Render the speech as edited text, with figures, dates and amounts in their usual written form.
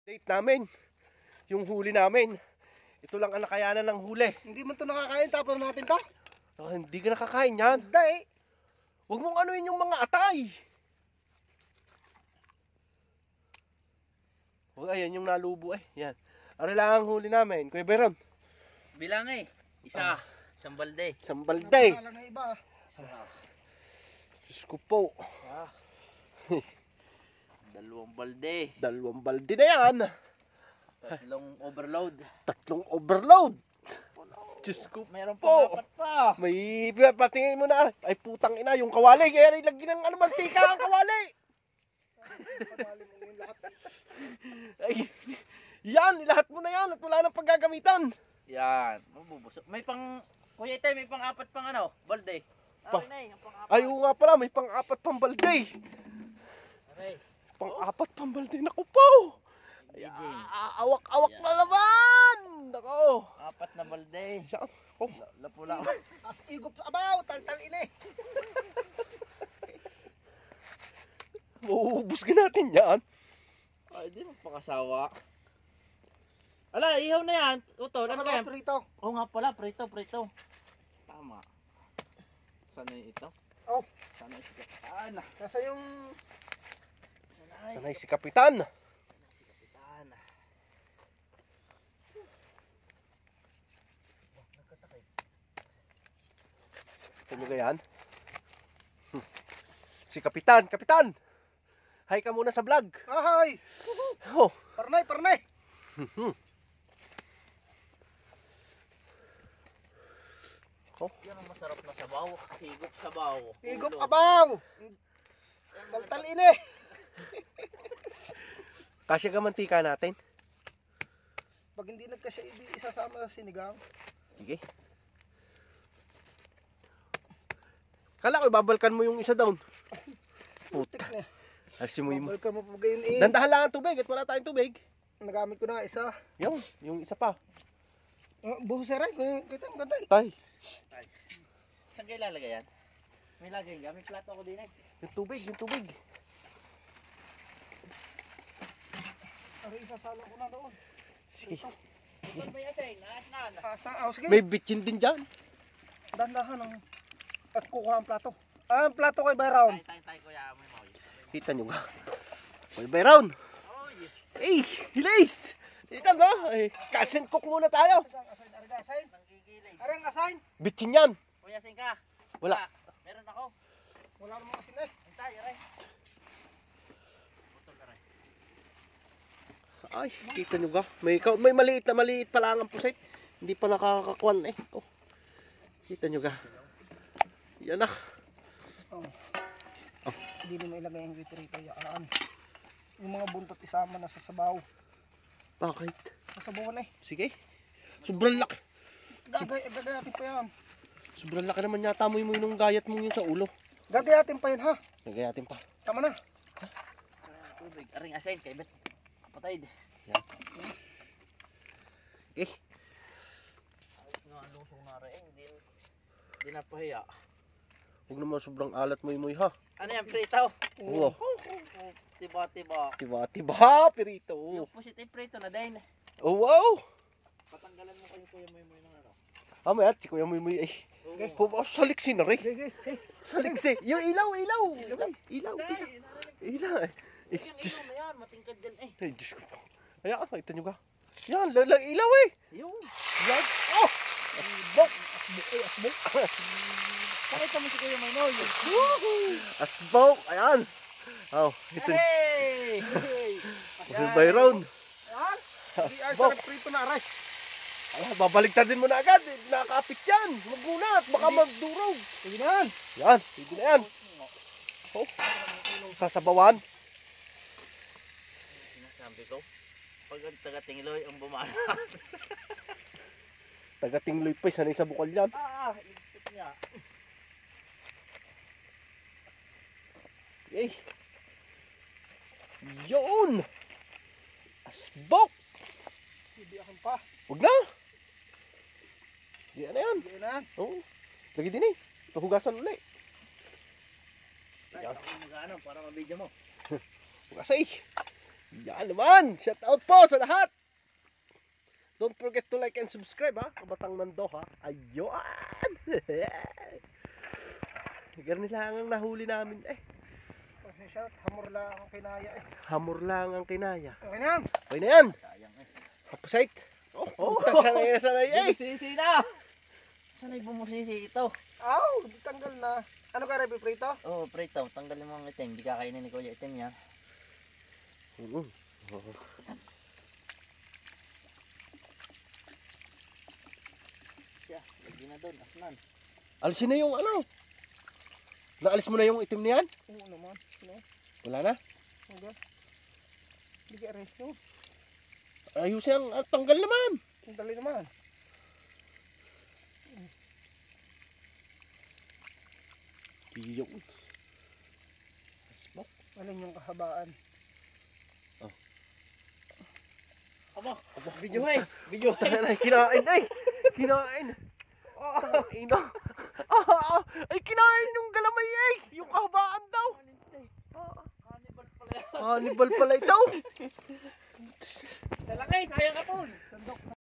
Date namin. Yung huli namin. Ito lang ang nakayanan ng huli. Hindi man to nakakain, tapos natin to. Hindi ka nakakain yan. Hindi eh. Huwag mong anuin yung mga atay. Huwag, ayan yung nalubo eh. Yan. Ano lang ang huli namin, Kuya Beron? Bilang eh. Isa. Isang balde. Isang balde. Napakala na iba. Isa. Diyos ko po. Isa. Dalawang balde. Dalawang balde na yan. Tatlong overload. Tatlong overload. Diyos ko Meron po. pa apat pa. May patingin mo na. Ay putang ina, yung kawali. Kaya nilagyan ng ano, mantika ang kawali. Pagalim mo yung lahat. Ay, yan, lahat mo na yan at wala nang paggagamitan. Yan. Mabubusok. May pang... Kuya Itay, may pang apat pang ano? Balde. Pa- Aray na yung pang apat. Ay, oo nga pala, may pang-apat pang balde. Aray. Pang-apat pang balde. Naku po. Ay, DJ. awak-awak Yan. na naman. Naku. Apat na balde. Yan. Oh, Lapo lang. As igop sa abaw, tal-tal ine. mauubos ka natin yan. Ay, di magpakasawa. Ala, ihaw na yan. Utol, ano kaya? Prito. Oo nga pala, prito. Tama. Sana yung ito? Oh. Sana yung kapitan. Nasa yung... Sanay si Kapitan. Si kapitan. Ito nyo yan. Si Kapitan. Kapitan. Hi ka muna sa vlog. Ahay! Oh. Parnay, parnay! Yan ang masarap na sabaw. Higop sabaw. Igop Ulo. abaw! Tal-tal ine. Kasya ka mantika natin. Pag hindi nagkasya, hindi isasama sa sinigang. Sige. Kala ko babalkan mo yung isa down. Putik na. Agsimoy mo. Babal ka mo pag gayon eh. Dandahan lang ang tubig at wala tayong tubig. Nagamit ko na nga isa. Yung isa pa. Buhos sa rin. Kita ang ganda eh. Tay, Saan kayo lalagay yan? May lagay ka? May plato ako din eh. yung tubig. Ano isasala ko na doon. Sige. Saan ba yan sa'yo? Naas na. Sige. May bitchin din dyan. Dandahan ang... At kukuha ang plato. Ang plato kay Byron. Tayo kuya. May moy. Kita nyo ba? May bayroon. Oh, yes. Eh, hilays! Kita ba? Eh, catch and cook muna tayo. Asain. Nanggigilay. Arang asain. Bitchin yan. Kuya, sing ka. Wala. Meron ako. Wala namang asin eh. Hintay, aray. Butol na rin. Ay, kita nyo ba? May maliit pa lang ang pusit. Hindi pa nakakakuan eh. Oh. Kita nyo ga? Yan na. Oh. Oh. Hindi mo ilagay ang rito yaan. Yung mga buntot isama na sa sabaw. Bakit? Sasabawan eh. Sige. Sobrang laki. Gagayatin pa yan. Sobrang laki naman yata mo yung nung gayat mo yun sa ulo. Gagayatin pa yan ha. Nagayatin pa. Tama na. Tubig. Aring asayin kay Bet. Patay din. Yan. Eh, Ayos nga ang lusong na rin. Hindi na pahiya. huwag naman sobrang alat mo yung ha. Ano yan, prito? Oo. Tiba-tiba. Tiba-tiba, pirito. Yung pusit ay prito na din. Oh, wow. Patanggalan mo kayo kuya Moy ng ano. Mayat, si Kuya Muy eh. Okay. Saliksi na rin. Okay. Saliksi. Yung ilaw. Ilaw. Tay, Ilaw. Eh, yung Diyos. ilaw na yan, matingkad din eh. Ay, Diyos ko. Ayan, makita nyo ka. Yan, lalang ilaw eh. Yung. Yan. Oh! Asbok. Asbok. Pakita mo si kuya Moy Moy. Asbok. Ayan. Oh, ito. Hey! Kuya Byron. Yan. Hindi ay Asbok. sa prito na aray. Ay, babaligtadin mo na agad. Nakakapit yan. Magunat. Baka magdurog. Sige na yan. Yan. Pwede na yan. Oh. Sasabawan. Sinasabi ko, pag ang taga-tingiloy ang bumana. Tagating luy pa. Sanay sa bukal yan. Ipit niya. Yay. Yun. Asbok. Bibiyakan pa. Huwag na. Di na yan. Sige na yan. Oo. Lagi din eh. Pahugasan ulit. Ay, ako mag-ano para mabidyo mo. Hugasan eh. Yan naman. Shout out po sa lahat. Don't forget to like and subscribe ha. Kabatang Mando ha. Ayun. Garnilang ang nahuli namin eh. Pasensya, hamor lang ang kinaya eh. Hamor lang ang kinaya. Okay na. Okay na yan. Sayang eh. Hapasite. Oh, sanay na sanay eh. Bumusisi na! Sana'y bumusisi ito? Aw, tanggal na. Ano ka, Rebe Prito? Oo, prito. Tanggalin mo ang itim. Di kakainin ni Kuya itim niya. Oo. Siya, lagi na doon. Asnan. Alisin na yung ano. Naalis mo na yung itim niyan? Oo naman. No? Wala na? Hanggang. Hindi ka resto. Ayusin ang tanggal naman. Ang dali naman. Yung smoke. Alin yung kahabaan? Aba, video eh. Video eh. Kinain ay. Kinain. Ina. Ay kinain yung galamay ay. Yung kahabaan daw. Cannibal pala yan. Cannibal pala ito. Talakay, kaya ka po.